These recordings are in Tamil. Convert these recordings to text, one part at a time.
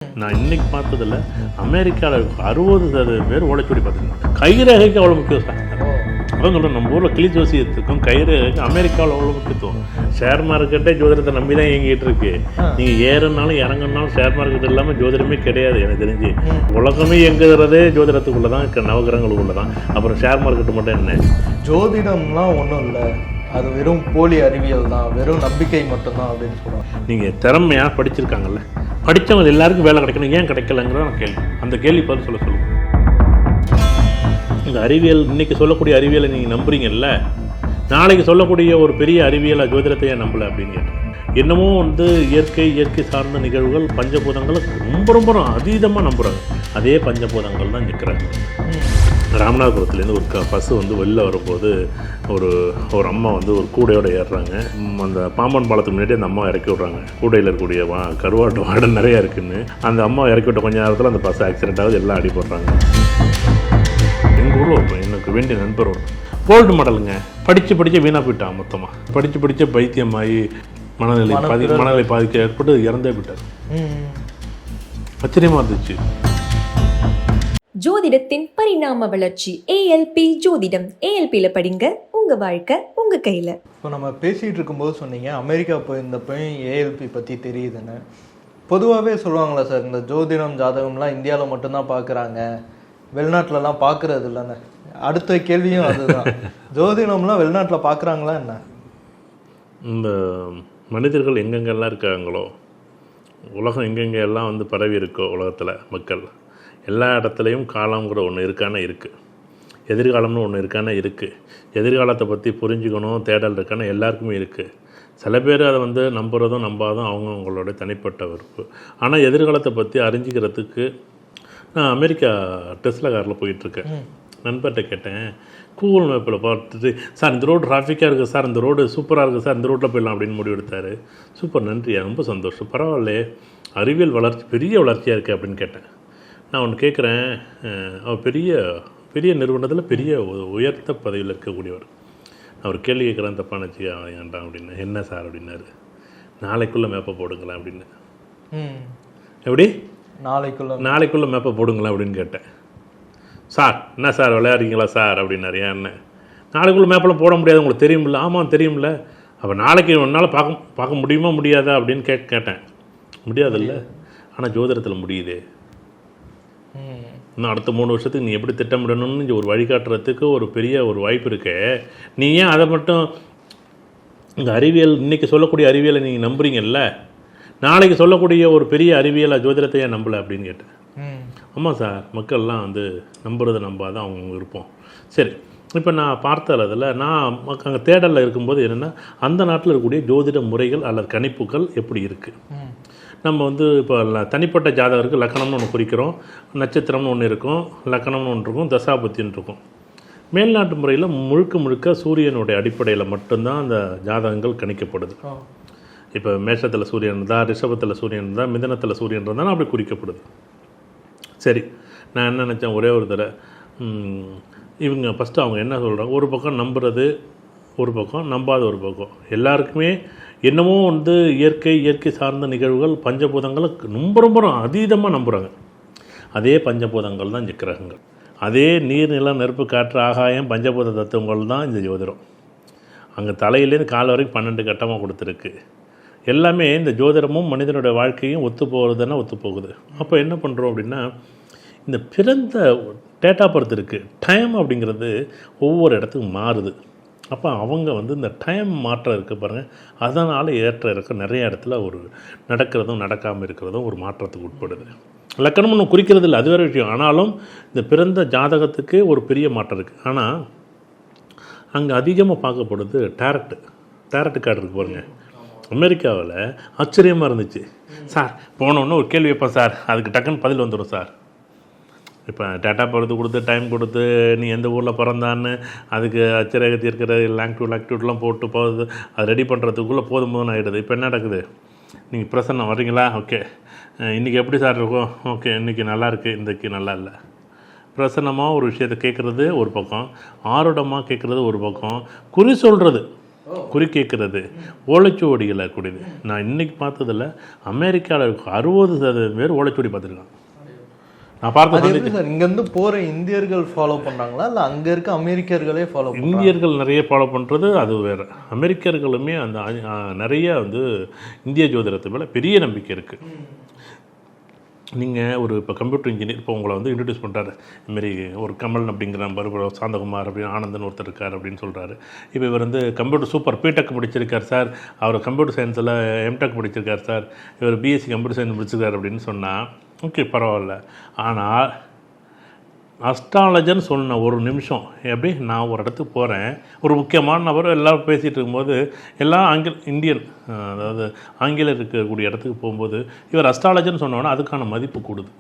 நான் இன்னைக்கு பார்த்ததில்ல, அமெரிக்காவில் 60% பேர் ஓலைச்சுவடி பார்த்துருக்காங்க. கைரேகைக்கு அவ்வளோ முக்கியம் சார். அதான் சொல்கிறேன், நம்ம ஊரில் கிளி ஜோசியத்துக்கும் கைரேகைக்கும் அமெரிக்காவில் அவ்வளோ முக்கியத்துவம். ஷேர் மார்க்கெட்டே ஜோதிடத்தை நம்பி தான் இயங்கிட்டு இருக்கு. நீங்கள் ஏறுனாலும் இறங்குனாலும் ஷேர் மார்க்கெட் இல்லாமல் ஜோதிடமே கிடையாது எனக்கு தெரிஞ்சு. உலகமே இயங்குகிறதே ஜோதிடத்துக்குள்ளே தான், நவகிரகங்களுக்குள்ளே தான். அப்புறம் ஷேர் மார்க்கெட்டு மட்டும் என்ன? ஜோதிடம்லாம் ஒன்றும் இல்லை, அது வெறும் போலி அறிவியல் தான், வெறும் நம்பிக்கை மட்டும்தான் அப்படின்னு சொல்லுவாங்க. நீங்கள் திறமையாக படிச்சிருக்காங்கல்ல, படித்தவங்க எல்லாருக்கும் வேலை கிடைக்கணும், ஏன் கிடைக்கலங்கிற கேள்வி. அந்த கேள்வி பதில் சொல்லுங்கள். இந்த அறிவியல், இன்றைக்கி சொல்லக்கூடிய அறிவியலை நீங்கள் நம்புறீங்கல்ல, நாளைக்கு சொல்லக்கூடிய ஒரு பெரிய அறிவியலை ஜோதிடத்தையே நம்பலை அப்படின்னு கேட்டேன். என்னமோ இயற்கை சார்ந்த நிகழ்வுகள் பஞ்சபூதங்களை ரொம்ப ரொம்ப அதீதமாக நம்புகிறாங்க. அதே பஞ்சபூதங்கள் தான் நிற்கிறாங்க. ராமநாதபுரத்துலேருந்து ஒரு பஸ்ஸு வெளில வரும்போது ஒரு அம்மா ஒரு கூடையோடு ஏறுறாங்க. அந்த பாம்பன் பாலத்துக்கு முன்னாடி அந்த அம்மா இறக்கி விட்றாங்க. கூடையில் இருக்கக்கூடிய கருவாட்டு வாடை நிறையா இருக்குதுன்னு அந்த அம்மா இறக்கி விட்ட கொஞ்சம் நேரத்தில் அந்த பஸ் ஆக்சிடென்ட் ஆகுது, எல்லாம் அடிபடுறாங்க. எங்கள் ஊரில் எனக்கு வேண்டிய நண்பர் கோல்டு மாடலுங்க, படித்து வீணாக போயிட்டான். மொத்தமாக படித்து பைத்தியமாகி மனநிலை பாதிக்க ஏற்பட்டு இறந்தே போயிட்டார். ஆச்சரியமாக இருந்துச்சு. ஜோதிடத்தின் பரிணாம வளர்ச்சி ஏஎல்பி ஜோதிடம். ஏஎல்பியில் படிங்க, உங்கள் வாழ்க்கை உங்கள் கையில். இப்போ நம்ம பேசிகிட்டு இருக்கும்போது சொன்னீங்க அமெரிக்கா போயிருந்தப்பையும் ஏஎல்பி பற்றி தெரியுதுன்னு. பொதுவாகவே சொல்லுவாங்களா சார், இந்த ஜோதிடம் ஜாதகம்லாம் இந்தியாவில் மட்டும்தான் பார்க்குறாங்க, வெளிநாட்டிலலாம் பார்க்குறது இல்லைன்னு. அடுத்த கேள்வியும் அதுதான், ஜோதிடம்லாம் வெளிநாட்டில் பார்க்குறாங்களா என்ன? இந்த மனிதர்கள் எங்கெங்கெல்லாம் இருக்காங்களோ, உலகம் எங்கெங்கே எல்லாம் பரவி இருக்கோ, உலகத்தில் மக்கள் எல்லா இடத்துலையும் காலங்கிற ஒன்று இருக்கானே இருக்குது, எதிர்காலம்னு ஒன்று இருக்கானே இருக்குது. எதிர்காலத்தை பற்றி புரிஞ்சுக்கணும் தேடல் இருக்கானே எல்லாருக்குமே இருக்குது. சில பேர் அதை நம்புறதும் நம்பாதும் அவங்களோட தனிப்பட்ட விருப்பு. ஆனால் எதிர்காலத்தை பற்றி அறிஞ்சிக்கிறதுக்கு நான் அமெரிக்கா டெஸ்லா காரில் போயிட்டுருக்கேன். நண்பர்கிட்ட கேட்டேன், கூகுள் மேப்பில் பார்த்துட்டு, சார் இந்த ரோடு டிராஃபிக்காக இருக்குது சார், இந்த ரோடு சூப்பராக இருக்குது சார், இந்த ரோட்டில் போயிடலாம் அப்படின்னு முடிவு எடுத்தார். சூப்பர், நன்றியா, ரொம்ப சந்தோஷம், பரவாயில்லையே, அறிவியல் வளர்ச்சி பெரிய வளர்ச்சியாக இருக்குது அப்படின்னு கேட்டேன். நான் ஒன்று கேட்குறேன், அவர் பெரிய நிறுவனத்தில் பெரிய உயர்த்த பதவியில் இருக்கக்கூடியவர். நான் ஒரு கேள்வி கேட்குறேன், தப்பான வச்சுக்க வேண்டாம் அப்படின்னு. என்ன சார் அப்படின்னாரு. நாளைக்குள்ளே மேப்பை போடுங்களேன் அப்படின்னு. எப்படி நாளைக்குள்ளே மேப்பை போடுங்களேன் அப்படின்னு கேட்டேன். சார் என்ன சார் விளையாடுறீங்களா சார் அப்படின்னாரு. ஏன் என்ன நாளைக்குள்ளே மேப்பெல்லாம் போட முடியாது உங்களுக்கு தெரியுமில்ல? ஆமாம் தெரியுமில்ல. அப்போ நாளைக்கு ஒன்றால் பார்க்க முடியுமா முடியாதா அப்படின்னு கேட்டேன். முடியாதுல்ல, ஆனால் ஜோதிடத்தில் முடியுது. இன்னும் அடுத்த 3 வருஷத்துக்கு நீ எப்படி திட்டமிடணும்னு ஒரு வழிகாட்டுறதுக்கு ஒரு பெரிய ஒரு வாய்ப்பு இருக்கு. நீ ஏன் அதை மட்டும், இந்த அறிவியல் இன்றைக்கி சொல்லக்கூடிய அறிவியலை நீங்கள் நம்புறீங்கல்ல, நாளைக்கு சொல்லக்கூடிய ஒரு பெரிய அறிவியலை ஜோதிடத்தை ஏன் நம்பலை அப்படின்னு கேட்டேன். ஆமாம் சார், மக்கள்லாம் நம்புறதை நம்பாதான் அவங்க விருப்பம். சரி, இப்போ நான் பார்த்ததில் நான் அங்கே தேடலில் இருக்கும்போது என்னென்னா, அந்த நாட்டில் இருக்கக்கூடிய ஜோதிட முறைகள் அல்லது கணிப்புகள் எப்படி இருக்குது. நம்ம இப்போ தனிப்பட்ட ஜாதகருக்கு லக்கணம்னு ஒன்று குறிக்கிறோம், நட்சத்திரம்னு ஒன்று இருக்கும், லக்கணம்னு ஒன்று இருக்கும், தசாபத்தின்னு இருக்கும். மேல்நாட்டு முறையில் முழுக்க சூரியனுடைய அடிப்படையில் மட்டும்தான் அந்த ஜாதகங்கள் கணிக்கப்படுது. இப்போ மேஷத்தில் சூரியன் இருந்தால், ரிஷபத்தில் சூரியன் இருந்தால், மிதனத்தில் சூரியன் இருந்தாலும் அப்படி குறிக்கப்படுது. சரி, நான் என்ன நினச்சேன், ஒரே ஒரு தடவை இவங்க ஃபஸ்ட்டு அவங்க என்ன சொல்கிறாங்க, ஒரு பக்கம் நம்புறது ஒரு பக்கம், நம்பாத ஒரு பக்கம். எல்லாருக்குமே என்னமோ இயற்கை சார்ந்த நிகழ்வுகள் பஞ்சபூதங்களை ரொம்ப அதீதமாக நம்புகிறாங்க. அதே பஞ்சபூதங்கள் தான் கிரகங்கள். அதே நீர் நிலம் நெருப்பு காற்று ஆகாயம் பஞ்சபூத தத்துவங்கள் தான் இந்த ஜோதிடம். அங்கே தலையிலேருந்து கால் வரைக்கும் 12 கட்டமாக கொடுத்துருக்கு. எல்லாமே இந்த ஜோதிடமும் மனிதனுடைய வாழ்க்கையும் ஒத்து போகுது. அப்போ என்ன பண்ணுறோம் அப்படின்னா, இந்த பிறந்த டேட் ஆஃப் பர்த் இருக்குது, டைம் அப்படிங்கிறது ஒவ்வொரு இடத்துக்கும் மாறுது. அப்போ அவங்க இந்த டைம் மாற்றம் இருக்குது பாருங்கள், அதனால் ஏற்ற இருக்க நிறைய இடத்துல ஒரு நடக்கிறதும் நடக்காமல் இருக்கிறதும் ஒரு மாற்றத்துக்கு உட்படுது. லக்கணம் ஒன்று குறிக்கிறது இல்லை, அது வேறு விஷயம். ஆனாலும் இந்த பிறந்த ஜாதகத்துக்கு ஒரு பெரிய மாற்றம் இருக்குது. ஆனால் அங்கே அதிகமாக பார்க்கப்படுது டேரட் கார்டு இருக்குது பாருங்கள். அமெரிக்காவில் ஆச்சரியமாக இருந்துச்சு சார். போனோன்னு ஒரு கேள்வி வைப்பேன் சார், அதுக்கு டக்குன்னு பதில் வந்துடும் சார். இப்போ டேட்டா பர்த் கொடுத்து டைம் கொடுத்து நீ எந்த ஊரில் பிறந்தான்னு அதுக்கு அச்சரேகை இருக்கிற லாக்டியூட்லாம் போட்டு போகுது, அது ரெடி பண்ணுறதுக்குள்ளே போதும் ஆகிடுது. இப்போ என்ன நடக்குது, நீங்கள் பிரசன்னம் வர்றீங்களா, ஓகே இன்றைக்கி எப்படி சார் இருக்கும், ஓகே இன்றைக்கி நல்லா இருக்குது, இன்றைக்கி நல்லா இல்லை. பிரசன்னமாக ஒரு விஷயத்தை கேட்குறது ஒரு பக்கம், ஆருடமாக கேட்குறது ஒரு பக்கம், குறி சொல்கிறது குறி கேட்குறது, ஓலைச்சுவடிகளை கூடியது. நான் இன்றைக்கி பார்த்ததில் அமெரிக்காவில் 60% பேர் ஓலைச்சுவடி பார்த்துருக்காங்க. நான் பார்த்து சார் இங்கேருந்து போகிற இந்தியர்கள் ஃபாலோ பண்ணுறாங்களா இல்லை அங்கே இருக்க அமெரிக்கர்களே ஃபாலோ? இந்தியர்கள் நிறைய ஃபாலோ பண்ணுறது அது வேறு. அமெரிக்கர்களுமே அந்த நிறைய வந்து இந்திய ஜோதிடத்து மேலே பெரிய நம்பிக்கை இருக்குது. நீங்கள் ஒரு இப்போ கம்ப்யூட்டர் இன்ஜினியர் இப்போ உங்களை வந்து இன்ட்ரடியூஸ் பண்ணுறாரு, இதுமாரி ஒரு கமல் அப்படிங்கிற நம்பர், சாந்தகுமார் அப்படின்னு ஆனந்தன் ஒருத்தர் இருக்கார் அப்படின்னு சொல்கிறாரு. இப்போ இவர் வந்து கம்ப்யூட்டர் சூப்பர் பிடெக் முடிச்சிருக்கார் சார், அவர் கம்ப்யூட்டர் சயின்ஸில் எம்டெக் முடிச்சிருக்கார் சார், இவர் பிஎஸ்சி கம்ப்யூட்டர் சயின்ஸ் முடிச்சிருக்கார் அப்படின்னு சொன்னால் ஓகே பரவாயில்ல. ஆனால் அஸ்ட்ராலஜர்னு சொன்ன ஒரு நிமிஷம் எப்படி நான் ஒரு இடத்துக்கு போகிறேன், ஒரு முக்கியமான நபர் எல்லோரும் பேசிகிட்டு இருக்கும்போது எல்லாம் இந்தியன் அதாவது ஆங்கிலம் இருக்கக்கூடிய இடத்துக்கு போகும்போது இவர் அஸ்ட்ராலஜர்னு சொன்னோன்னா அதுக்கான மதிப்பு கூடுது.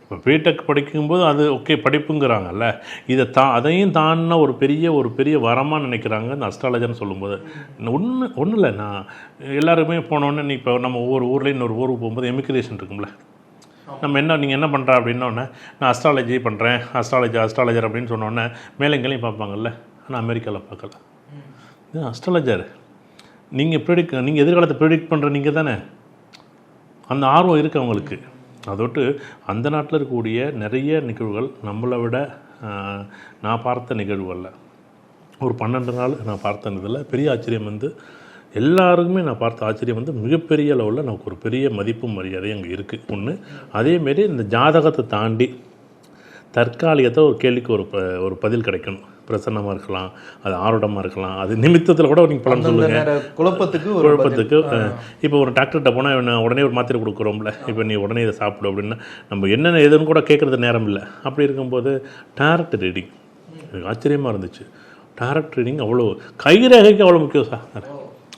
இப்போ பிடெக் படிக்கும்போது அது ஓகே படிப்புங்கிறாங்கல்ல, அதையும் தாண்டின ஒரு பெரிய வரமாக நினைக்கிறாங்க இந்த அஸ்ட்ராலஜர்னு சொல்லும்போது. ஒன்றும் இல்லை, நான் எல்லாருமே போனோன்னே இப்போ நம்ம ஒவ்வொரு ஊர்லேயும் இன்னொரு ஊருக்கு போகும்போது எமிக்ரேஷன் இருக்கும்ல, நம்ம நீங்கள் என்ன பண்ணுறா அப்படின்னோடனே நான் அஸ்ட்ராலஜி பண்ணுறேன், அஸ்ட்ராலஜர் அப்படின்னு சொன்னோன்னே மேலங்களையும் பார்ப்பாங்கல்ல. ஆனால் அமெரிக்காவில் பார்க்கல. இது அஸ்ட்ராலஜர், நீங்கள் எதிர்காலத்தை ப்ரிடிக்ட் பண்ணுற நீங்கள் தானே, அந்த ஆர்வம் இருக்குது அவங்களுக்கு. அதோட்டு அந்த நாட்டில் இருக்கக்கூடிய நிறைய நிகழ்வுகள் நம்மளை விட நான் பார்த்த நிகழ்வுகளில் ஒரு 12 நாள் நான் பார்த்த இதில் பெரிய ஆச்சரியம் வந்து எல்லாருக்குமே நான் பார்த்த ஆச்சரியம் வந்து மிகப்பெரிய அளவில் நமக்கு ஒரு பெரிய மதிப்பும் மரியாதையும் அங்கே இருக்குது. ஒன்று, அதேமாரி இந்த ஜாதகத்தை தாண்டி தற்காலிகத்தை ஒரு கேள்விக்கு ஒரு பதில் கிடைக்கணும். பிரசன்னமாக இருக்கலாம், அது ஆரோடமாக இருக்கலாம், அது நிமித்தத்தில் கூட நீங்கள் பலன் சொல்லுங்கள். குழப்பத்துக்கு இப்போ ஒரு டாக்டர்கிட்ட போனால் உடனே ஒரு மாத்திரை கொடுக்குறோம்ல, இப்போ நீ உடனே இதை சாப்பிடு அப்படின்னா நம்ம என்னென்ன எதுன்னு கூட கேட்குறது நேரம் இல்லை. அப்படி இருக்கும்போது டாரட் ரீடிங் எனக்கு ஆச்சரியமாக இருந்துச்சு. டாரட் ரீடிங் அவ்வளோ, கைரேகைக்கு அவ்வளோ முக்கியம் சார்.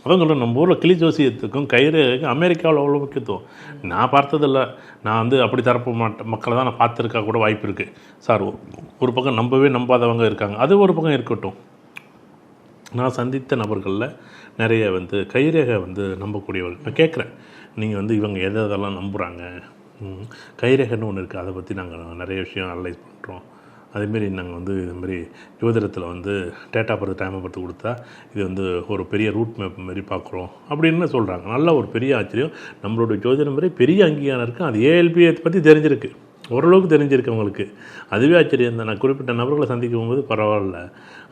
அதான் சொல்கிறேன், நம்ம ஊரில் கிளி ஜோசியத்துக்கும் கைரேகைக்கும் அமெரிக்காவில் அவ்வளோ முக்கியத்துவம். நான் பார்த்ததில்ல, நான் வந்து அப்படி தரப்பு மக்களை தான் நான் பார்த்துருக்கா கூட வாய்ப்பு இருக்குது சார். ஒரு பக்கம் நம்பாதவங்க இருக்காங்க, அது ஒரு பக்கம் இருக்கட்டும். நான் சந்தித்த நபர்களில் நிறைய வந்து கைரேகை வந்து நம்பக்கூடியவர்கள். நான் கேட்குறேன், நீங்கள் வந்து இவங்க எதெல்லாம் நம்புகிறாங்க, கைரேகைன்னு ஒன்று இருக்குது, அதை பற்றி நாங்கள் நிறைய விஷயம் அனலைஸ் பண்ணுறோம். அதேமாரி நாங்கள் வந்து இதுமாரி ஜோதிடத்தில் வந்து டேட்டா பர்த் டைமை பற்றி கொடுத்தா இது வந்து ஒரு பெரிய ரூட் மேப் மாதிரி பார்க்குறோம் அப்படின்னு சொல்கிறாங்க. நல்ல ஒரு பெரிய ஆச்சரியம். நம்மளுடைய ஜோதிடம் மாதிரி பெரிய அங்கீகாரம் இருக்குது. அது ஏஎல்பியை பற்றி தெரிஞ்சிருக்கு, ஓரளவுக்கு தெரிஞ்சிருக்கு அவங்களுக்கு. அதுவே ஆச்சரியம் தான். நான் குறிப்பிட்ட நபர்களை சந்திக்கும் போது பரவாயில்ல,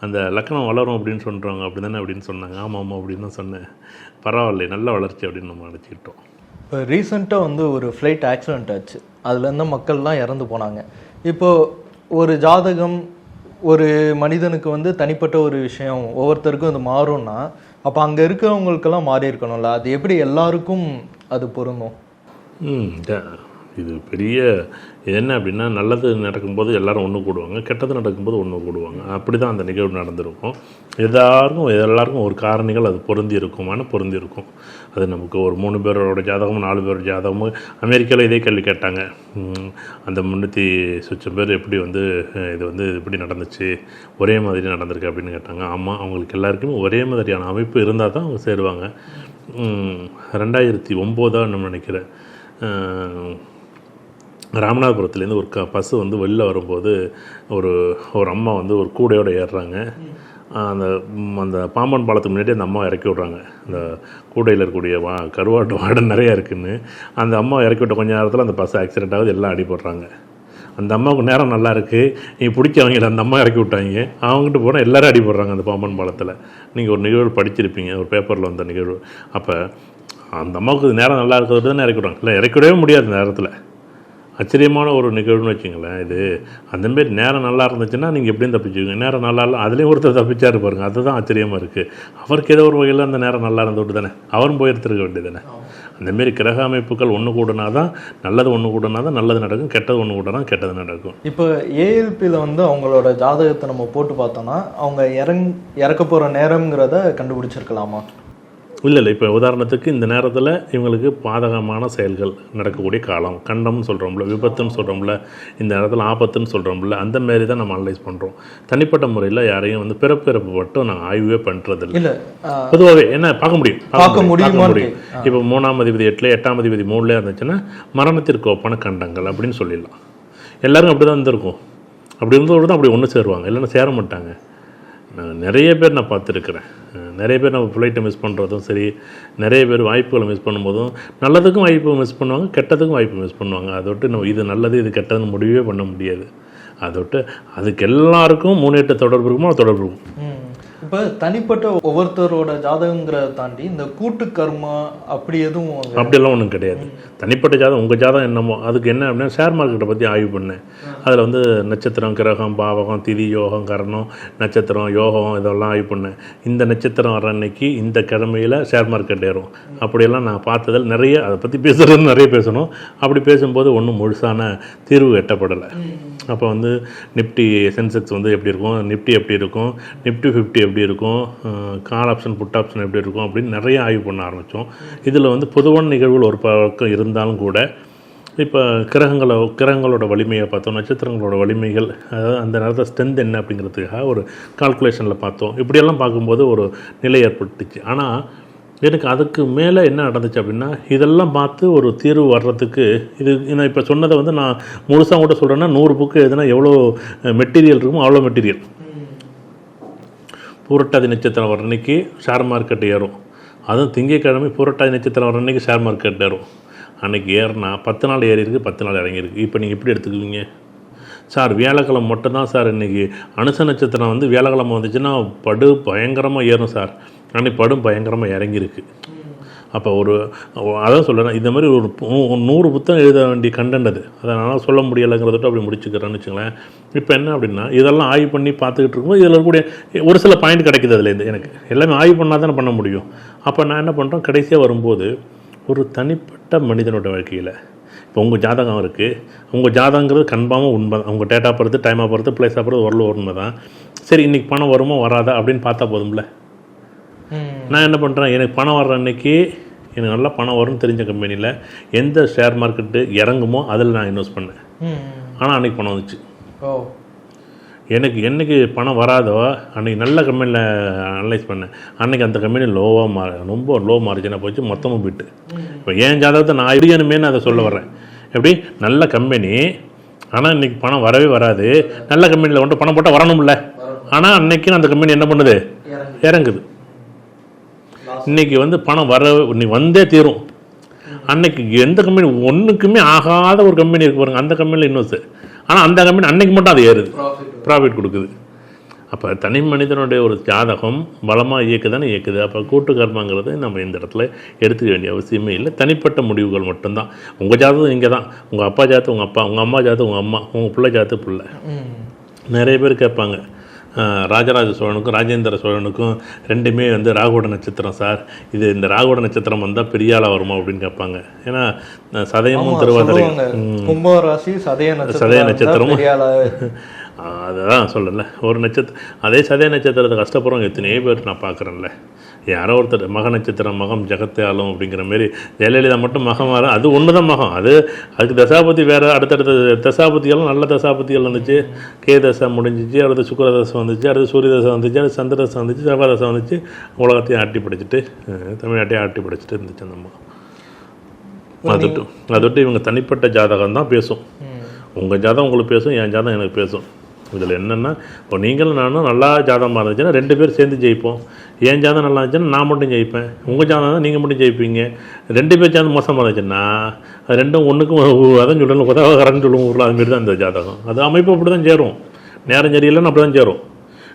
அந்த லக்கணம் வளரும் அப்படின்னு சொல்கிறாங்க, அப்படி தானே அப்படின்னு சொன்னாங்க. ஆமாம் அப்படின்னு தான் சொன்னேன். பரவாயில்ல, நல்ல வளர்ச்சி அப்படின்னு நம்ம நினச்சிக்கிட்டோம். இப்போ ரீசெண்டாக வந்து ஒரு ஃப்ளைட் ஆக்சிடெண்ட் ஆச்சு, அதுலேருந்து மக்கள்லாம் இறந்து போனாங்க. இப்போது ஒரு ஜாதகம் ஒரு மனிதனுக்கு வந்து தனிப்பட்ட ஒரு விஷயம் ஒவ்வொருத்தருக்கும் அது மாறும்னா அப்போ அங்கே இருக்கிறவங்களுக்கெல்லாம் மாறி இருக்கணும்ல, அது எப்படி எல்லாருக்கும் அது பொருந்தும்? இது பெரிய என்ன அப்படின்னா, நல்லது நடக்கும்போது எல்லோரும் ஒன்று கூடுவாங்க, கெட்டது நடக்கும்போது ஒன்று கூடுவாங்க. அப்படி தான் அந்த நிகழ்வு நடந்திருக்கும். எல்லாருக்கும் ஒரு காரணிகள் அது பொருந்தி இருக்கும். அது நமக்கு ஒரு 3 பேரோட ஜாதகமும் 4 பேரோட ஜாதகமும் அமெரிக்காவில் இதே கேள்வி கேட்டாங்க. அந்த 300 பேர் எப்படி வந்து இது வந்து இப்படி நடந்துச்சு, ஒரே மாதிரி நடந்திருக்கு அப்படின்னு கேட்டாங்க. ஆமாம், அவங்களுக்கு எல்லாருக்குமே ஒரே மாதிரியான அமைப்பு இருந்தால் தான் அவங்க சேருவாங்க. 2009 நம்ம நினைக்கிறேன், ராமநாதபுரத்துலேருந்து ஒரு பஸ்ஸு வந்து வெளில வரும்போது ஒரு அம்மா வந்து ஒரு கூடையோடு ஏறுறாங்க. அந்த பாம்பன் பாலத்துக்கு முன்னாடி அந்த அம்மா இறக்கி விட்றாங்க. அந்த கூடையில் இருக்கக்கூடிய கருவாட்டு வாடை நிறையா இருக்குதுன்னு அந்த அம்மா இறக்கி விட்ட கொஞ்சம் நேரத்தில் அந்த பஸ் ஆக்சிடென்ட் ஆகுது, எல்லாம் அடிபடுறாங்க. அந்த அம்மாவுக்கு நேரம் நல்லா இருக்குது, நீ பிடிச்சவங்க அந்த அம்மா இறக்கி விட்டாங்க, அவங்ககிட்ட போனால் எல்லோரும் அடிபடுறாங்க அந்த பாம்பன் பாலத்தில். நீங்கள் ஒரு நிகழ்வு படிச்சிருப்பீங்க, ஒரு பேப்பரில் வந்த நிகழ்வு. அப்போ அந்த அம்மாவுக்கு நேரம் நல்லா இருக்கிறது தானே இறக்கி விட்றாங்க. இல்லை, இறக்கி விடவே முடியாது நேரத்தில். ஆச்சரியமான ஒரு நிகழ்வுன்னு வச்சுங்களேன் இது. அந்தமாரி நேரம் நல்லா இருந்துச்சுன்னா நீங்கள் எப்படியும் தப்பிச்சுக்கோங்க. நேரம் நல்லா இல்லை, அதுலேயும் ஒருத்தர் தப்பிச்சா இருப்பாருங்க, அதுதான் ஆச்சரியமாக இருக்குது. அவருக்கு ஏதோ ஒரு வகையில் அந்த நேரம் நல்லா இருந்துவிட்டு தானே அவரும் போயிருத்துருக்க வேண்டியது தானே. அந்தமாரி கிரக அமைப்புகள் ஒன்று கூடனா தான் நல்லது, ஒன்று கூடனா தான் நல்லது நடக்கும், கெட்டது ஒன்று கூடனா கெட்டது நடக்கும். இப்போ ஏஎல்பியில் வந்து அவங்களோட ஜாதகத்தை நம்ம போட்டு பார்த்தோன்னா அவங்க இறக்க போகிற நேரங்கிறத கண்டுபிடிச்சிருக்கலாமா? இல்லை, இப்போ உதாரணத்துக்கு இந்த நேரத்தில் இவங்களுக்கு பாதகமான செயல்கள் நடக்கக்கூடிய காலம், கண்டம்னு சொல்கிறோம்ல, விபத்துன்னு சொல்கிறோம்ல, இந்த நேரத்தில் ஆபத்துன்னு சொல்கிறோம்ல, அந்த மாரி தான் நம்ம அனலைஸ் பண்ணுறோம். தனிப்பட்ட முறையில் யாரையும் வந்து பிறப்பு மட்டும் நாங்கள் ஆய்வே பண்ணுறதில்லை. பொதுவாகவே என்ன பார்க்க முடியும். இப்போ 3ஆம் அதிபதி 8ல் 8ஆம் அதிபதி 3ல் இருந்துச்சுன்னா மரணத்திற்கு ஒப்பான கண்டங்கள் அப்படின்னு சொல்லிடலாம். எல்லாரும் அப்படி தான் இருந்திருக்கும். அப்படி இருந்ததோடு தான் அப்படி ஒன்று சேருவாங்க, இல்லைன்னா சேர மாட்டாங்க. நிறைய பேர் நான் பார்த்துருக்குறேன். நிறைய பேர் நம்ம ஃப்ளைட்டை மிஸ் பண்ணுறதும் சரி, நிறைய பேர் வாய்ப்புகளை மிஸ் பண்ணும்போதும் நல்லதுக்கும் வாய்ப்பு மிஸ் பண்ணுவாங்க, கெட்டதுக்கும் வாய்ப்பு மிஸ் பண்ணுவாங்க. அதை விட்டு நம்ம இது நல்லது இது கெட்டதுன்னு முடிவே பண்ண முடியாது. அதை விட்டு அதுக்கு எல்லாருக்கும் முன்னேற்ற தொடர்பு இருக்குமோ தொடர்பு இருக்கும். இப்போ தனிப்பட்ட ஒவ்வொருத்தரோட ஜாதகங்கிறத தாண்டி இந்த கூட்டு கர்மா அப்படி எதுவும் அப்படியெல்லாம் ஒன்றும் கிடையாது. தனிப்பட்ட ஜாதகம் உங்கள் ஜாதகம் என்னமோ அதுக்கு என்ன அப்படின்னா ஷேர் மார்க்கெட்டை பற்றி ஆய்வு பண்ணேன். அதில் வந்து நட்சத்திரம், கிரகம், பாவகம், திதி, யோகம், கரணம், நட்சத்திரம், யோகம் இதெல்லாம் ஆய்வு பண்ணேன். இந்த நட்சத்திரம் வர அன்னைக்கு இந்த கிழமையில் ஷேர் மார்க்கெட் ஏறும் அப்படியெல்லாம் நான் பார்த்ததில் நிறைய அதை பற்றி பேசுகிறது நிறைய பேசணும். அப்படி பேசும்போது ஒன்றும் முழுசான தீர்வு எட்டப்படலை. அப்போ வந்து நிஃப்டி சென்செக்ஸ் வந்து எப்படி இருக்கும், நிஃப்டி எப்படி இருக்கும், நிஃப்டி 50 எப்படி இருக்கும், கால் ஆப்ஷன் புட் ஆப்ஷன் எப்படி இருக்கும் அப்படின்னு நிறைய ஆய்வு பண்ண ஆரம்பித்தோம். இதில் வந்து பொதுவான நிகழ்வுகள் ஒரு பக்கம் இருந்தாலும் கூட இப்போ கிரகங்களோட வலிமையை பார்த்தோம், நட்சத்திரங்களோட வலிமைகள், அதாவது அந்த நேரத்தில் ஸ்ட்ரென்த் என்ன அப்படிங்கிறதுக்காக ஒரு கால்குலேஷனில் பார்த்தோம். இப்படியெல்லாம் பார்க்கும்போது ஒரு நிலை ஏற்பட்டுச்சு. ஆனால் எனக்கு அதுக்கு மேலே என்ன நடந்துச்சு அப்படின்னா இதெல்லாம் பார்த்து ஒரு தீர்வு வர்றதுக்கு இது நான் இப்போ சொன்னதை வந்து நான் முழுசாக கூட சொல்கிறேன்னா 100 புக்கு எதுனா எவ்வளோ மெட்டீரியல் இருக்குமோ அவ்வளோ மெட்டீரியல். பூரட்டாதி நட்சத்திரம் வர அன்னைக்கு ஷேர் மார்க்கெட் ஏறும். அதுவும் திங்கட்கிழமை பூரட்டாதி நட்சத்திரம் வர அன்னைக்கு ஷேர் மார்க்கெட் ஏறும். அன்றைக்கி ஏறினா 10 நாள் ஏறி இருக்குது, 10 நாள் இறங்கியிருக்கு. இப்போ நீங்கள் எப்படி எடுத்துக்குவீங்க? சார் வியாழக்கிழமை மட்டும்தான் சார் இன்றைக்கி அனுச நட்சத்திரம் வந்து வியாழக்கிழமை வந்துச்சுன்னா படு பயங்கரமாக ஏறும் சார், அன்றைக்கி படும் பயங்கரமாக இறங்கியிருக்கு. அப்போ அதான் சொல்கிறேன், இந்த மாதிரி ஒரு 100 புத்தகம் எழுத வேண்டிய கண்டென்ட் அது. அதனால் சொல்ல முடியலைங்கிறத அப்படி முடிச்சுக்கிறேன்னு வச்சுங்களேன். இப்போ என்ன அப்படின்னா இதெல்லாம் ஆய்வு பண்ணி பார்த்துக்கிட்டு இருக்கும்போது இதில் இருக்கக்கூடிய ஒரு சில பாயிண்ட் கிடைக்குது. அதுலேருந்து எனக்கு எல்லாமே ஆய்வு பண்ணால் தானே பண்ண முடியும். அப்போ நான் என்ன பண்ணுறேன், கடைசியாக வரும்போது ஒரு தனிப்பட்ட மனிதனோட வாழ்க்கையில் இப்போ உங்கள் ஜாதகம் இருக்குது. உங்கள் ஜாதகங்கிறது கன்ஃபார்மாக உண்மை. அவங்க டேட்டா பொறுத்து, டைமாக பொறுத்து, பிளேஸாக பொறுத்து ஓரளவு உண்மை தான். சரி, இன்றைக்கி பணம் வருமோ வராதா அப்படின்னு பார்த்தா போதும்ல. நான் என்ன பண்ணுறேன், எனக்கு பணம் வர்ற அன்றைக்கி எனக்கு நல்லா பணம் வரும்னு தெரிஞ்ச கம்பெனியில் எந்த ஷேர் மார்க்கெட்டு இறங்குமோ அதில் நான் இன்வெஸ்ட் பண்ணேன். ஆனால் அன்றைக்கி பணம் வந்துச்சு. எனக்கு என்றைக்கு பணம் வராதோ அன்றைக்கி நல்ல கம்பெனியில் அனலைஸ் பண்ணேன். அன்றைக்கி அந்த கம்பெனி ரொம்ப லோ மார்ஜினாக போச்சு, மொத்தமும் போயிட்டு. இப்போ என் ஜாதகத்தை நான் அறியணுமேனு அதை சொல்ல வர்றேன். எப்படி நல்ல கம்பெனி ஆனால் இன்றைக்கி பணம் வரவே வராது, நல்ல கம்பெனியில் கொண்டு பணம் போட்டால் வரணும்ல. ஆனால் அன்றைக்கி அந்த கம்பெனி என்ன பண்ணுது, இறங்குது. இன்றைக்கி வந்து பணம் நீ வந்தே தீரும். அன்னைக்கு எந்த கம்பெனி ஒன்றுக்குமே ஆகாத ஒரு கம்பெனி இருக்கு பாருங்க, அந்த கம்பெனியில் இன்வெஸ்ட். ஆனால் அந்த கம்பெனி அன்னைக்கு மட்டும் அது ஏறுது, ப்ராஃபிட் கொடுக்குது. அப்போ தனி மனிதனுடைய ஒரு ஜாதகம் பலமாக இயக்குது. அப்போ கூட்டு கர்மாங்கிறது நம்ம இந்த இடத்துல எடுத்துக்க வேண்டிய அவசியமே இல்லை. தனிப்பட்ட முடிவுகள் மட்டும்தான். உங்கள் ஜாதகம் இங்கே தான், உங்கள் அப்பா ஜாதகம் உங்கள் அப்பா, உங்கள் அம்மா ஜாதகம் உங்கள் அம்மா, உங்கள் பிள்ளை ஜாதகம் பிள்ளை. நிறைய பேர் கேட்பாங்க, ராஜராஜ சோழனுக்கும் ராஜேந்திர சோழனுக்கும் ரெண்டுமே வந்து ராகுட நட்சத்திரம் சார், இது இந்த ராகுட நட்சத்திரம் வந்தால் பெரிய ஆளாக வருமா அப்படின்னு கேட்பாங்க. ஏன்னா சதயமும் திருவாதிரையும் கும்பராசி சதய நட்சத்திரமும் அதுதான் சொல்லலை. ஒரு நட்சத்திரம் அதே சதய நட்சத்திரத்தை கஷ்டப்படுறவங்க எத்தனையோ பேர் நான் பார்க்குறேன்ல. யாரோ ஒருத்தர் மக நட்சத்திரம் மகம் ஜெகத்தை ஆளும் அப்படிங்கிற மாரி ஜெயலலிதா மட்டும் மகம் வரும், அது ஒன்று தான் மகம். அதுக்கு தசாபதி வேறு, அடுத்தடுத்த தசாபதியெல்லாம் நல்ல தசாபதிகள் வந்துச்சு. கே தசை முடிஞ்சிச்சு, அடுத்து சுக்கர தசை வந்துச்சு, அடுத்து சூரிய தசை வந்துச்சு, அடுத்து சந்திர தசை வந்துச்சு, செவ்வாய் தசை வந்துச்சு. உலகத்தையும் ஆட்டி படிச்சுட்டு தமிழ்நாட்டையும் ஆட்டி படிச்சுட்டு இருந்துச்சு அந்த அம்மா. அதொட்டு இவங்க தனிப்பட்ட ஜாதகம் தான் பேசும். உங்கள் ஜாதகம் உங்களுக்கு பேசும், என் ஜாதகம் எனக்கு பேசும். இதில் என்னென்னா இப்போ நீங்களும் நானும் நல்லா ஜாதகமாக இருந்துச்சுன்னா 2 பேர் சேர்ந்து ஜெயிப்போம். என் ஜாதகம் நல்லா இருந்துச்சுன்னா நான் மட்டும் ஜெயிப்பேன், உங்கள் ஜாதகம் தான் நீங்கள் மட்டும் ஜெயிப்பீங்க. 2 பேர் ஜாதகம் மோசமாக இருந்துச்சுன்னா அது ரெண்டும் ஒன்றுக்கும் அதான் சொல்லணும், உதவ கரண்ட் சொல்லுவோம் ஊரில். அதுமாரி தான் இந்த ஜாதகம். அது அமைப்பு அப்படி தான் சேரும், நேரம் சரியில்லைன்னு அப்படி தான் சேரும்.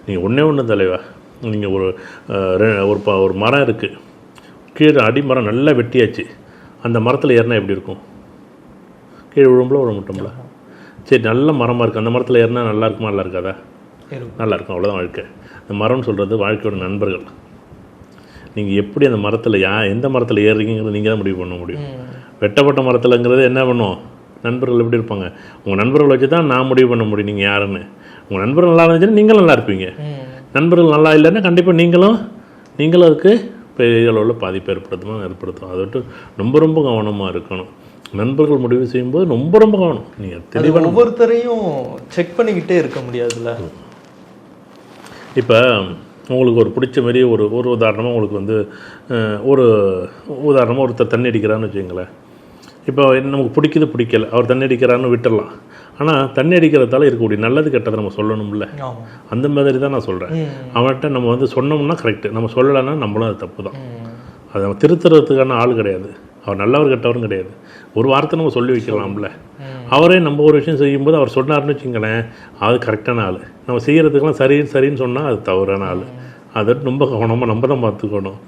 நீங்கள் ஒன்று தலைவா, நீங்கள் ஒரு மரம் இருக்குது, கீழே அடிமரம் நல்லா வெட்டியாச்சு, அந்த மரத்தில் ஏறினா எப்படி இருக்கும்? கீழே விழும்புல விட மட்டும்ல. சரி, நல்ல மரமாக இருக்குது, அந்த மரத்தில் ஏறினா நல்லா இருக்குமா, நல்லா இருக்காதா? நல்லா இருக்கும். அவ்வளோதான் வாழ்க்கை. அந்த மரம்னு சொல்கிறது வாழ்க்கையோட நண்பர்கள். நீங்கள் எப்படி அந்த மரத்தில் எந்த மரத்தில் ஏறுறீங்கிறது நீங்கள் தான் முடிவு பண்ண முடியும். வெட்டப்பட்ட மரத்தில்ங்கிறது என்ன பண்ணும், நண்பர்கள் எப்படி இருப்பாங்க, உங்கள் நண்பர்களை வச்சு தான் நான் முடிவு பண்ண முடியும் நீங்கள் யாருன்னு. உங்கள் நண்பர்கள் நல்லா இருந்துச்சுன்னா நீங்களும் நல்லா இருப்பீங்க. நண்பர்கள் நல்லா இல்லைன்னா கண்டிப்பாக நீங்களும் அதுக்கு பெரிய அளவில் பாதிப்பு ஏற்படுத்தும். அதை விட்டு ரொம்ப கவனமாக இருக்கணும். நண்பர்கள் முடிவு செய்யும்போது ரொம்ப கவனம். நீங்கள் தெளிவாக ஒவ்வொருத்தரையும் செக் பண்ணிக்கிட்டே இருக்க முடியாதுல்ல. இப்போ உங்களுக்கு ஒரு பிடிச்ச மாதிரி ஒரு உதாரணமாக உங்களுக்கு வந்து ஒரு உதாரணமாக ஒருத்தர் தண்ணி அடிக்கிறான்னு வச்சுங்களேன். இப்போ நமக்கு பிடிக்குது பிடிக்கல, அவர் தண்ணி அடிக்கிறாருன்னு விட்டுடலாம். ஆனால் தண்ணி அடிக்கிறதால இருக்கக்கூடிய நல்லது கெட்டதை நம்ம சொல்லணும்ல, அந்த மாதிரி தான் நான் சொல்கிறேன். அவன்கிட்ட நம்ம வந்து சொன்னோம்னா கரெக்டு, நம்ம சொல்லலைன்னா நம்மளும் அது தப்பு தான். அதை நம்ம திருத்துறதுக்கான ஆள் கிடையாது, அவர் நல்லவர் கெட்டவரும் கிடையாது. ஒரு வார்த்தை நம்ம சொல்லி வைக்கலாம்ல. அவரே நம்ம ஒரு விஷயம் செய்யும்போது அவர் சொன்னார்னு வச்சுங்களேன், அது கரெக்டான ஆள். நம்ம செய்கிறதுக்கெல்லாம் சரின்னு சொன்னால் அது தவறான ஆள். அதை ரொம்ப கவனமாக நம்ம தான் பார்த்துக்கணும்.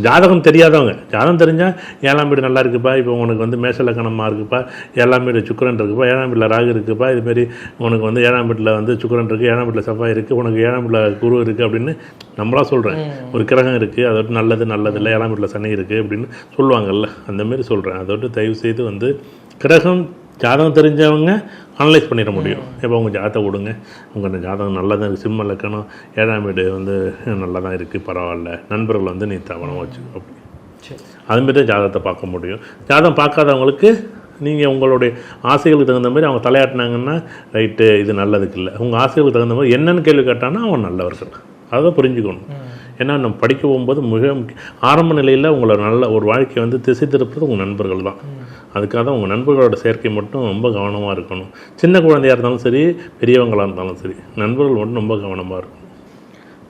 ஜாதகம் தெரியாதவங்க, ஜாதகம் தெரிஞ்சால் 7ஆம் வீடு நல்லா இருக்குப்பா, இப்போ உனக்கு வந்து மேஷ லக்னமாக இருக்குப்பா, 7ஆம் வீடு சுக்கிரன் இருக்குப்பா, 7ஆம் வீட்டில் ராகு இருக்குப்பா, இதுமாரி உனக்கு வந்து 7ஆம் வீட்டில் வந்து சுக்கிரன் இருக்குது, 7ஆம் வீட்டில் செவ்வாய் இருக்குது, உனக்கு 7ஆம் வீட்டில் குரு இருக்குது அப்படின்னு நம்மளா சொல்கிறேன். ஒரு கிரகம் இருக்குது, அதோட நல்லது இல்லை, 7ஆம் வீட்டில் சனி இருக்குது அப்படின்னு சொல்லுவாங்கல்ல, அந்தமாரி சொல்கிறேன். அதோட தயவு செய்து வந்து கிரகம் ஜாதகம் தெரிஞ்சவங்க அனலைஸ் பண்ணிட முடியும். இப்போ உங்கள் ஜாதகத்தை விடுங்க, உங்கள் ஜாதகம் நல்லா தான் இருக்குது, சிம்ம லக்கணம் 7ஆம் வீடு வந்து நல்லா தான் இருக்குது, பரவாயில்ல, நண்பர்கள் வந்து நீ தவணம் வச்சு அப்படி அதுமாரி தான் ஜாதகத்தை பார்க்க முடியும். ஜாதகம் பார்க்காதவங்களுக்கு நீங்கள் உங்களுடைய ஆசைகளுக்கு தகுந்த மாதிரி அவங்க தலையாட்டினாங்கன்னா ரைட்டு, இது நல்லதுக்கு இல்லை. உங்கள் ஆசைகளுக்கு தகுந்த மாதிரி என்னென்னு கேள்வி கேட்டான்னா அவன் நல்லவர்கள், அதை புரிஞ்சுக்கணும். ஏன்னா நம்ம படிக்க போகும்போது மிக ஆரம்ப நிலையில் உங்களை நல்ல ஒரு வாழ்க்கையை வந்து திசை திருப்பது உங்கள் நண்பர்கள் தான். அதுக்காக தான் உங்கள் நண்பர்களோட சேர்க்கை மட்டும் ரொம்ப கவனமாக இருக்கணும். சின்ன குழந்தையாக இருந்தாலும் சரி, பெரியவங்களாக இருந்தாலும் சரி, நண்பர்கள் மட்டும் ரொம்ப கவனமாக இருக்கணும்.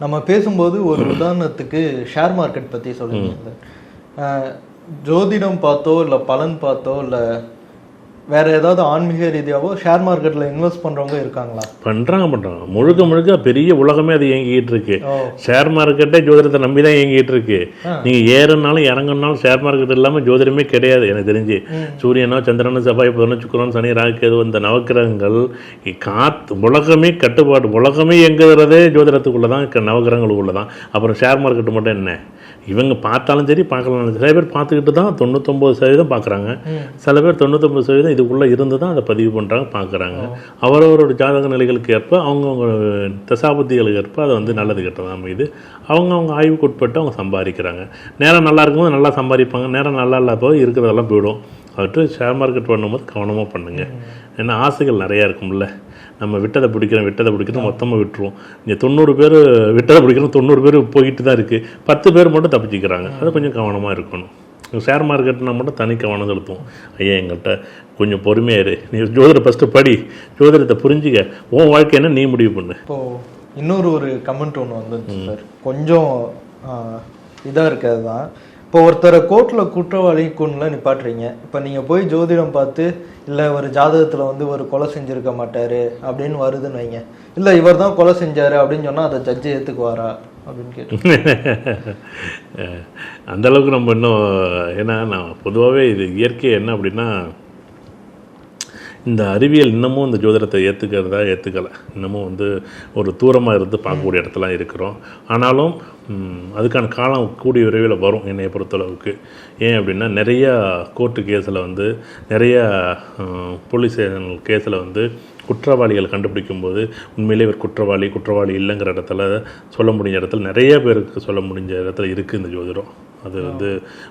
நம்ம பேசும்போது ஒரு உதாரணத்துக்கு ஷேர் மார்க்கெட் பற்றி சொல்லுங்க. ஜோதிடம் பார்த்தோ இல்லை பலன் பார்த்தோ இல்லை வேற ஏதாவது ஆன்மீக ரீதியாவோ ஷேர் மார்க்கெட்டில் இன்வெஸ்ட் பண்ணுறவங்க இருக்காங்களா? பண்ணுறாங்க. முழுக்க பெரிய உலகமே அது இயங்கிட்டு இருக்கு. ஷேர் மார்க்கெட்டே ஜோதிடத்தை நம்பி தான் இயங்கிட்டு இருக்கு. நீங்கள் ஏறுனாலும் இறங்குனாலும் ஷேர் மார்க்கெட் இல்லாமல் ஜோதிடமே கிடையாது எனக்கு தெரிஞ்சு. சூரியனோ சந்திரனோ செவ்வாய் புதனோ சுக்கிரனோ சனி ராகு கேது இந்த நவக்கிரகங்கள் உலகமே கட்டுப்பாடு, உலகமே இயங்குறதே ஜோதிடத்துக்குள்ளே தான், நவக்கிரகங்களுக்குள்ள தான். அப்புறம் ஷேர் மார்க்கெட்டு மட்டும் என்ன, இவங்க பார்த்தாலும் சரி பார்க்கலாம். சில பேர் பார்த்துக்கிட்டு தான் 99% பார்க்குறாங்க, சில பேர் 99% இதுக்குள்ளே இருந்து தான் அதை பதிவு பண்ணுறாங்க, பார்க்குறாங்க. அவரவரோட ஜாதக நிலைகளுக்கு ஏற்ப அவங்கவுங்க தசாபுத்திகளுக்கு ஏற்ப அதை வந்து நல்லது கெட்டதான் அமையுது. அவங்க ஆய்வுக்கு உட்பட்டு அவங்க சம்பாதிக்கிறாங்க. நேரம் நல்லா இருக்கும்போது நல்லா சம்பாதிப்பாங்க, நேரம் நல்லா இல்லாத இருக்கிறதெல்லாம் போயிடும். அதுட்டு ஷேர் மார்க்கெட் பண்ணும்போது கவனமாக பண்ணுங்கள். ஏன்னா ஆசைகள் நிறையா இருக்கும்ல, நம்ம விட்டதை பிடிக்கிறோம் மொத்தமாக விட்டுருவோம். இங்கே 90 பேர் விட்டதை பிடிக்கிறோம், 90 பேர் போயிட்டு தான் இருக்குது, 10 பேர் மட்டும் தப்பிச்சிக்கிறாங்க. அது கொஞ்சம் கவனமாக இருக்கணும். ஷேர் மார்க்கெட்னா மட்டும் தனி கவனம் செலுத்துவோம். ஐயா எங்கள்கிட்ட கொஞ்சம் பொறுமையாரு, நீ ஜோதிடம் ஃபஸ்ட்டு படி, ஜோதிடத்தை புரிஞ்சுக்க, உன் வாழ்க்கை என்ன நீ முடிவு பண்ணு. இப்போது இன்னொரு கமெண்ட் ஒன்று வந்துச்சு சார், கொஞ்சம் இதாக இருக்கிறது தான். இப்போ ஒருத்தரை கோர்ட்டில் குற்றவாளி கொண்டுலாம் நிப்பாட்டுறீங்க. இப்போ நீங்கள் போய் ஜோதிடம் பார்த்து இல்லை ஒரு ஜாதகத்தில் வந்து ஒரு கொலை செஞ்சுருக்க மாட்டார் அப்படின்னு வருதுன்னு வைங்க, இல்லை இவர் தான் கொலை செஞ்சார் அப்படின்னு சொன்னால் அதை ஜட்ஜு ஏற்றுக்குவாரா அப்படின்னு கேட்டு அந்தளவுக்கு நம்ம இன்னும், ஏன்னா நான் பொதுவாகவே இது இயற்கை என்ன அப்படின்னா, இந்த அறிவியல் இன்னமும் இந்த ஜோதிடத்தை ஏற்றுக்கலை. இன்னமும் வந்து ஒரு தூரமாக இருந்து பார்க்கக்கூடிய இடத்துல இருக்கிறோம். ஆனாலும் அதுக்கான காலம் கூடிய விரைவில் வரும் என்னை பொறுத்தளவுக்கு. ஏன் அப்படின்னா நிறையா கோர்ட்டு கேஸில் வந்து, நிறையா போலீஸ் கேஸில் வந்து குற்றவாளிகள் கண்டுபிடிக்கும்போது உண்மையிலே இவர் குற்றவாளி இல்லைங்கிற இடத்துல சொல்ல முடிஞ்ச இடத்துல, நிறைய பேருக்கு சொல்ல முடிஞ்ச இடத்துல இருக்குது இந்த ஜோதிடம். அது வந்து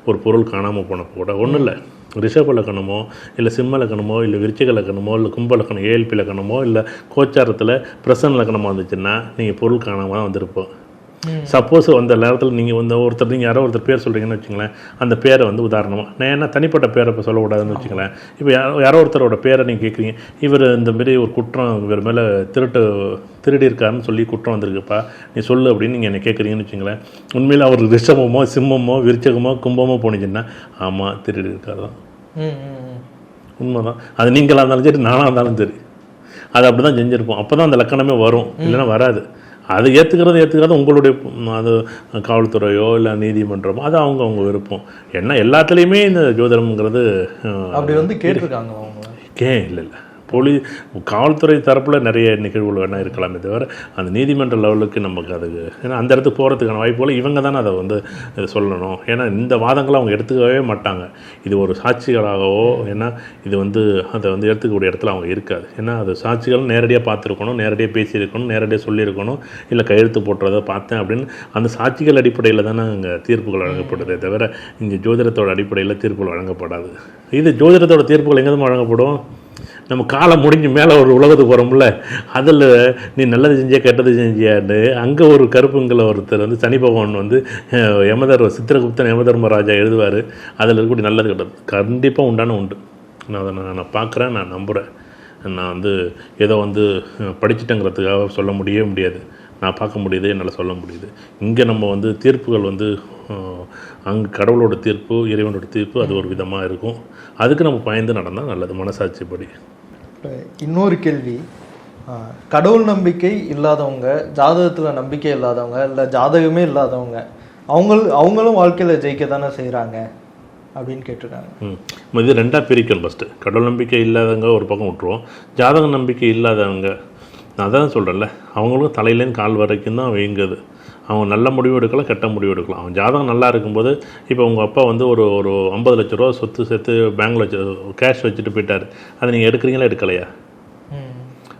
ஒரு பொருள் காணாமல் போனப்போ கூட ஒன்றும் இல்லை, ரிஷப லக்கணமோ இல்லை சிம்ம லக்கணமோ இல்லை விருச்சிக லக்கணமோ இல்லை கும்ப லக்கணம் ஏஎல்பி லக்கணமோ இல்லை கோச்சாரத்தில் பிரசன்ன லக்கணமாக வந்துச்சுன்னா நீங்கள் பொருள் காணாமல் தான் வந்திருப்போம். சப்போஸ் அந்த நேரத்தில் நீங்கள் வந்து நீங்கள் யாரோ ஒருத்தர் பேர் சொல்கிறீங்கன்னு வச்சுங்களேன், அந்த பேரை வந்து உதாரணமாக, நான் என்ன தனிப்பட்ட பேரை இப்போ சொல்லக்கூடாதுன்னு வச்சுங்களேன். இப்போ யாரோ ஒருத்தரோட பேரை நீங்கள் கேட்குறீங்க, இவர் இந்தமாரி ஒரு குற்றம் இவர் மேலே திருடி இருக்காருன்னு சொல்லி குற்றம் வந்திருக்குப்பா நீ சொல்லு அப்படின்னு நீங்கள் என்னை கேட்குறீங்கன்னு வச்சுங்களேன். உண்மையில் அவர் ரிஷபமோ சிம்மமோ விருச்சகமோ கும்பமோ போனிச்சுன்னா ஆமாம் திருடி இருக்காரு தான், உண்மைதான். அது நீங்களாக இருந்தாலும் சரி நானாக இருந்தாலும் சரி அது அப்படி தான் செஞ்சுருப்போம். அப்போ தான் அந்த லக்கணமே வரும், இல்லைன்னா வராது. அது ஏற்றுக்கிறது உங்களுடைய, அது காவல்துறையோ இல்லை நீதிமன்றமோ, அது அவங்க விருப்பம். ஏன்னா எல்லாத்துலேயுமே இந்த ஜோதிடம்ங்கிறது அப்படி வந்து கேட்டிருக்காங்க அவங்க. இல்லை காவல்துறை தரப்பில் நிறைய நிகழ்வுகள் வேணால் இருக்கலாமே தவிர அந்த நீதிமன்ற லெவலுக்கு நமக்கு அதுக்கு, ஏன்னா அந்த இடத்துக்கு போகிறதுக்கான வாய்ப்புகளை இவங்க தானே அதை வந்து சொல்லணும். ஏன்னா இந்த வாதங்களை அவங்க எடுத்துக்கவே மாட்டாங்க. இது ஒரு சாட்சிகளாகவோ, ஏன்னா இது வந்து அதை வந்து எடுத்துக்கக்கூடிய இடத்துல அவங்க இருக்காது. ஏன்னா அது சாட்சிகள் நேரடியாக பார்த்துருக்கணும், நேரடியாக பேசியிருக்கணும், நேரடியாக சொல்லியிருக்கணும், இல்லை கையெழுத்து போட்டுறதை பார்த்தேன் அப்படின்னு அந்த சாட்சிகள் அடிப்படையில் தானே அங்கே தீர்ப்புகள் வழங்கப்படுதே தவிர இங்கே ஜோதிடத்தோட அடிப்படையில் தீர்ப்புகள் வழங்கப்படாது. இது ஜோதிடத்தோட தீர்ப்புகள் எங்கே தான் வழங்கப்படும்? நம்ம காலம் முடிஞ்சு மேலே ஒரு உலகத்துக்கு போகிறோம்ல, அதில் நீ நல்லது செஞ்சியா கெட்டது செஞ்சியான்னு அங்கே ஒரு கருப்புங்களை ஒருத்தர் வந்து சனி பகவான் வந்து சித்திரகுப்தன் யமதர்மராஜா எழுதுவார். அதில் இருக்கக்கூடிய நல்லது கெட்டது கண்டிப்பாக உண்டு. நான் பார்க்குறேன், நான் நம்புகிறேன். நான் வந்து ஏதோ வந்து படிச்சுட்டேங்கிறதுக்காக சொல்ல முடியாது. நான் பார்க்க முடியுது, என்னால் சொல்ல முடியுது. இங்கே நம்ம வந்து தீர்ப்புகள் வந்து அங்கே கடவுளோட தீர்ப்பு, இறைவனோட தீர்ப்பு அது ஒரு விதமாக இருக்கும். அதுக்கு நம்ம பயந்து நடந்தால் நல்லது, மனசாட்சிப்படி. இன்னொரு கேள்வி, கடவுள் நம்பிக்கை இல்லாதவங்க, ஜாதகத்தில் நம்பிக்கை இல்லாதவங்க, இல்லை ஜாதகமே இல்லாதவங்க, அவங்களும் வாழ்க்கையில் ஜெயிக்க தானே செய்கிறாங்க அப்படின்னு கேட்டிருக்காங்க. இது ரெண்டாக பிரிக்கணும். ஃபஸ்ட்டு கடவுள் நம்பிக்கை இல்லாதவங்க ஒரு பக்கம் விட்டுருவோம். ஜாதக நம்பிக்கை இல்லாதவங்க, நான் அதான் சொல்கிறேன்ல, அவங்களும் தலையிலேருந்து கால் வரைக்கும் தான் வைங்குது. அவங்க நல்ல முடிவு எடுக்கலாம், கெட்ட முடிவு எடுக்கலாம். அவன் ஜாதகம் நல்லா இருக்கும்போது, இப்போ உங்கள் அப்பா வந்து ஒரு 50 லட்ச ரூபா சொத்து சேர்த்து பேங்க்கில் கேஷ் வச்சுட்டு போயிட்டார். அதை நீங்கள் எடுக்கிறீங்களா எடுக்கலையா?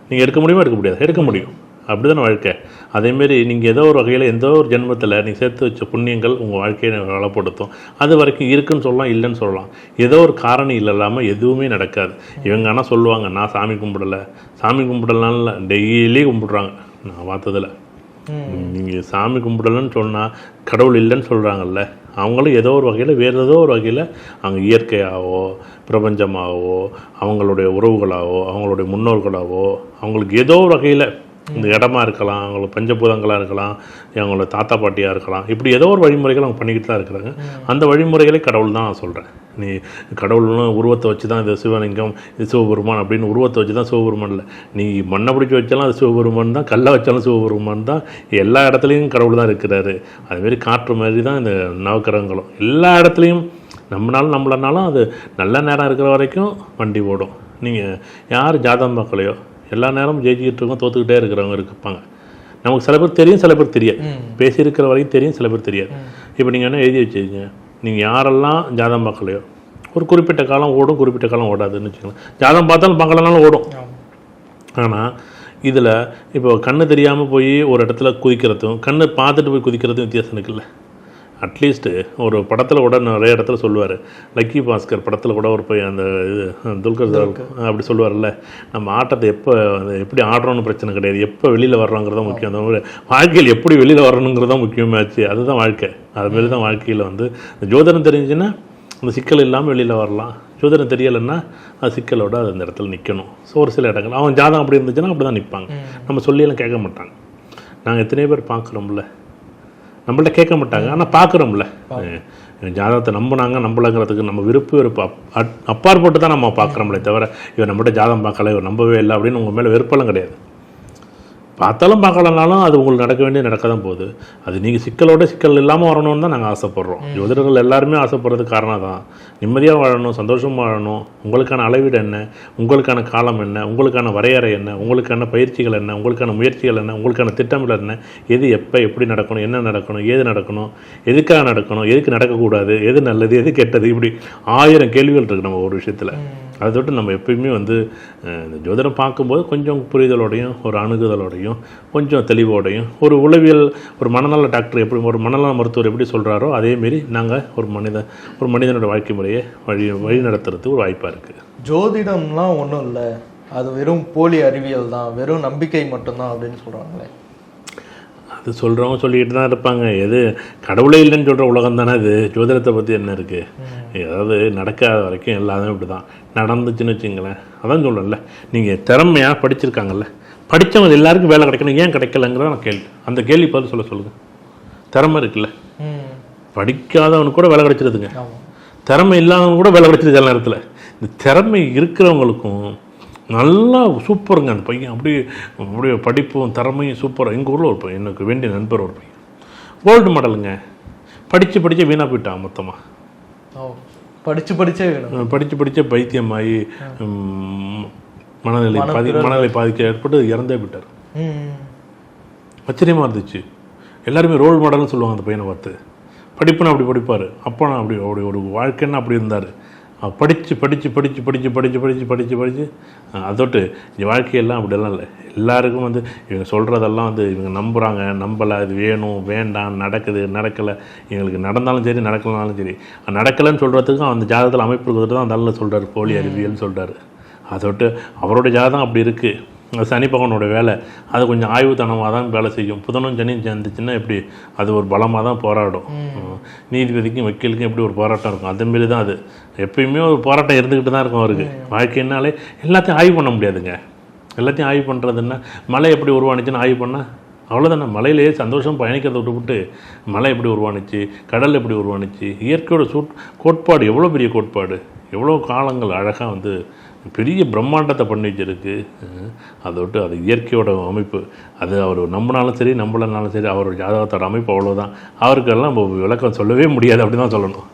நீங்கள் எடுக்க முடியுமா எடுக்க முடியாது? எடுக்க முடியும். அப்படி தானே வாழ்க்கை. அதேமாரி நீங்கள் ஏதோ ஒரு வகையில் எந்த ஒரு ஜென்மத்தில் நீங்கள் சேர்த்து வச்ச புண்ணியங்கள் உங்கள் வாழ்க்கையை வளப்படுத்தும். அது வரைக்கும் இருக்குன்னு சொல்லலாம், இல்லைன்னு சொல்லலாம். ஏதோ ஒரு காரணம் இல்லாமல் எதுவுமே நடக்காது. இவங்க ஆனால் சொல்லுவாங்க, நான் சாமி கும்பிடலாம்ல, டெய்லி கும்பிட்றாங்க. நான் பார்த்ததில் நீங்கள் சாமி கும்பிடலன்னு சொன்னால் கடவுள் இல்லைன்னு சொல்கிறாங்கல்ல, அவங்களும் ஏதோ ஒரு வகையில் வேறு ஏதோ ஒரு வகையில் அவங்க இயற்கையாகவோ பிரபஞ்சமாகவோ அவங்களுடைய உறவுகளாகவோ அவங்களுடைய முன்னோர்களாகவோ அவங்களுக்கு ஏதோ ஒரு வகையில் இந்த இடமா இருக்கலாம், அவங்களுக்கு பஞ்சபூதங்களாக இருக்கலாம், அவங்களோட தாத்தா பாட்டியாக இருக்கலாம், இப்படி ஏதோ ஒரு வழிமுறைகள் அவங்க பண்ணிக்கிட்டு தான் இருக்கிறாங்க. அந்த வழிமுறைகளை கடவுள் தான் நான் சொல்கிறேன். நீ கடவுள்னு உருவத்தை வச்சு தான் இது சிவலிங்கம், இது சிவபெருமான் அப்படின்னு உருவத்தை வச்சு தான் சிவபெருமான் இல்லை. நீ மண்ணை பிடிச்சி வச்சாலும் அது சிவபெருமான் தான், கல்லை வச்சாலும் சிவபெருமான் தான். எல்லா இடத்துலையும் கடவுள் தான் இருக்கிறாரு. அதுமாரி காற்று மாதிரி தான் இந்த நவக்கிரகங்களும். எல்லா இடத்துலையும் நம்மளனாலும் அது நல்ல நேரம் இருக்கிற வரைக்கும் வண்டி ஓடும். நீங்கள் யார் ஜாதகம் பார்க்கலையோ எல்லா நேரமும் ஜெயிச்சுக்கிட்டு இருக்கோம், தோற்றுக்கிட்டே இருக்கிறவங்க இருப்பாங்க. நமக்கு சில பேர் தெரியும், சில பேர் தெரியாது. பேசியிருக்கிற வரைக்கும் தெரியும், சில பேர் தெரியாது. இப்போ நீங்கள் என்ன எழுதி வச்சுருக்கீங்க, நீங்கள் யாரெல்லாம் ஜாதகம் பார்க்கலையோ ஒரு குறிப்பிட்ட காலம் ஓடும், குறிப்பிட்ட காலம் ஓடாதுன்னு வச்சுக்கலாம். ஜாதகம் பார்த்தாலும் பார்க்கலனாலும் ஓடும். ஆனால் இதில் இப்போ கண்ணு தெரியாமல் போய் ஒரு இடத்துல குதிக்கிறதும் கண்ணு பார்த்துட்டு போய் குதிக்கிறதும் வித்தியாசம் இருக்குல்ல. அட்லீஸ்ட்டு ஒரு படத்தில் கூட நிறைய இடத்துல சொல்லுவார், லக்கி பாஸ்கர் படத்தில் கூட ஒரு போய் அந்த இது துல்கர் அப்படி சொல்லுவார்ல, நம்ம ஆட்டத்தை எப்படி ஆடுறோன்னு பிரச்சனை கிடையாது, எப்போ வெளியில் வர்றோங்கிறதான் முக்கியம். அந்த மாதிரி வாழ்க்கையில் எப்படி வெளியில் வரணுங்கிறதான் முக்கியமாச்சு. அதுதான் வாழ்க்கை. அதுமாரி தான் வாழ்க்கையில் வந்து ஜோதிடம் தெரிஞ்சுன்னா அந்த சிக்கல் இல்லாமல் வெளியில் வரலாம். ஜோதிடம் தெரியலைன்னா அது சிக்கலோட அது அந்த இடத்துல நிற்கணும். ஸோ ஒரு சில இடங்கள் அவன் ஜாதகம் அப்படி இருந்துச்சுன்னா அப்படி தான் நிற்பாங்க. நம்ம சொல்லியெல்லாம் கேட்க மாட்டாங்க. நாங்கள் எத்தனையோ பேர் பார்க்குறோம்ல, நம்மள்ட்ட கேட்க மாட்டாங்க, ஆனால் பார்க்குறோம்ல. ஜாதகத்தை நம்பலாங்கிறதுக்கு நம்ம விருப்பு அப்பாற்பட்டு தான் நம்ம பார்க்குறோம்லே தவிர இவர் நம்மகிட்ட ஜாதகம் பார்க்கல, இவர் நம்பவே இல்லை அப்படின்னு உங்கள் மேலே வெறுப்பெல்லாம் கிடையாது. பார்த்தாலும் பார்க்கலனாலும் அது உங்களுக்கு நடக்க வேண்டிய நடக்க தான் போகுது. அது நீங்கள் சிக்கல் இல்லாமல் வரணும்னு தான் நாங்கள் ஆசைப்பட்றோம். ஜோதிடர்கள் எல்லாருமே ஆசைப்படுறதுக்கு காரணம் தான். நிம்மதியாக வாழணும், சந்தோஷமாக வாழணும். உங்களுக்கான அளவீடு என்ன, உங்களுக்கான காலம் என்ன, உங்களுக்கான வரையறை என்ன, உங்களுக்கான பயிற்சிகள் என்ன, உங்களுக்கான முயற்சிகள் என்ன, உங்களுக்கான திட்டமிடல் என்ன, எது எப்போ எப்படி நடக்கணும், என்ன நடக்கணும், ஏது நடக்கணும், எதுக்காக நடக்கணும், எதுக்கு நடக்கக்கூடாது, எது நல்லது, எது கெட்டது, இப்படி 1000 கேள்விகள் இருக்குது நம்ம ஒரு விஷயத்தில். அதை தொட்டு நம்ம எப்பயுமே வந்து இந்த ஜோதிடம் பார்க்கும்போது கொஞ்சம் புரிதலோடையும் ஒரு அணுகுதலோடையும் கொஞ்சம் தெளிவோடையும் ஒரு உளவியல் ஒரு மனநல டாக்டர் எப்படி ஒரு மனநல மருத்துவர் எப்படி சொல்கிறாரோ அதேமாரி நாங்கள் ஒரு மனிதனோட வாழ்க்கை முறையை வழி நடத்துறதுக்கு ஒரு வாய்ப்பாக இருக்குது. ஜோதிடம்லாம் ஒன்றும் இல்லை, அது வெறும் போலி அறிவியல் தான், வெறும் நம்பிக்கை மட்டும்தான் அப்படின்னு சொல்கிறாங்களே. அது சொல்கிறவங்க சொல்லிக்கிட்டு தான் இருப்பாங்க. எது கடவுளே இல்லைன்னு சொல்கிற உலகம் தானே அது. ஜோதிடத்தை பற்றி என்ன இருக்குது? அதாவது நடக்காத வரைக்கும் எல்லாமே இப்படி தான் நடந்துச்சுன்னு வச்சுங்களேன். அதான் சொல்கிறேன்ல, நீங்கள் திறமையாக படிச்சிருக்காங்கல்ல, படித்தவங்க எல்லாருக்கும் வேலை கிடைக்கணும், ஏன் கிடைக்கலங்கிறத நான் கேள்வி. அந்த கேள்வி பார்த்து சொல்லுங்கள். திறமை இருக்குல்ல, படிக்காதவனுக்கு கூட வேலை கிடைச்சிருதுங்க, திறமை இல்லாதவங்க கூட வேலை கிடைச்சிருது சில நேரத்தில். இந்த திறமை இருக்கிறவங்களுக்கும் நல்லா சூப்பருங்க அந்த பையன், அப்படியே படிப்பும் திறமையும் சூப்பராக. எங்கள் ஊரில் ஒரு பையன், எனக்கு வேண்டிய நண்பர் ஒரு பையன், கோல்டு மெடலுங்க. படித்து வீணாக போயிட்டான் மொத்தமாக. படித்தே பைத்தியமாகி மனநிலை பாதிக்க ஏற்பட்டு இறந்தே போயிட்டார். ஆச்சரியமாக இருந்துச்சு. எல்லாருமே ரோல் மாடல்னு சொல்லுவாங்க அந்த பையனை பார்த்து. படிப்புன்னா அப்படி படிப்பார், அப்போ நான் அப்படி ஒரு வாழ்க்கைன்னா அப்படி இருந்தார். படித்து அதோட்டு வாழ்க்கையெல்லாம் அப்படியெல்லாம் இல்லை. எல்லாருக்கும் வந்து இவங்க சொல்கிறதெல்லாம் வந்து இவங்க நம்புகிறாங்க, நம்பலை, இது வேணும் வேண்டாம், நடக்குது நடக்கலை, எங்களுக்கு நடந்தாலும் சரி நடக்கலனாலும் சரி. நடக்கலைன்னு சொல்கிறதுக்கும் அந்த ஜாதகத்தில் அமைப்பு இருக்கிறது தான் நல்ல சொல்கிறார், போலி அறிவியல்னு சொல்கிறார். அதோட்டு அவரோட ஜாதகம் அப்படி இருக்குது, சனி பகவானோட வேலை அது கொஞ்சம் ஆய்வுத்தனமாக தான் வேலை செய்யும். புதனும் சனியும் சேர்ந்துச்சுன்னா எப்படி அது ஒரு பலமாக தான் போராடும். நீதிபதிக்கும் வக்கீலுக்கும் எப்படி ஒரு போராட்டம் இருக்கும், அதேமாரி தான் அது எப்பயுமே ஒரு போராட்டம் இருந்துக்கிட்டு தான் இருக்கும் அவருக்கு. வாழ்க்கைனாலே எல்லாத்தையும் ஆய்வு பண்ண முடியாதுங்க. எல்லாத்தையும் ஆய்வு பண்ணுறதுன்னா மலை எப்படி உருவானுச்சுன்னு ஆய்வு பண்ணால் அவ்வளோதானே. மலையிலேயே சந்தோஷம் பயணிக்கிறத விட்டுவிட்டு மலை எப்படி உருவானுச்சு, கடல் எப்படி உருவானுச்சு, இயற்கையோட கோட்பாடு எவ்வளோ பெரிய கோட்பாடு, எவ்வளோ காலங்கள் அழகாக வந்து பெரிய பிரம்மாண்டத்தை பண்ணி வச்சிருக்கு. அதை விட்டு அது இயற்கையோட அமைப்பு. அது அவர் நம்பினாலும் சரி நம்பலனாலும் சரி அவரோட ஜாதகத்தோட அமைப்பு அவ்வளோதான். அவருக்கெல்லாம் விளக்கம் சொல்லவே முடியாது அப்படி தான் சொல்லணும்.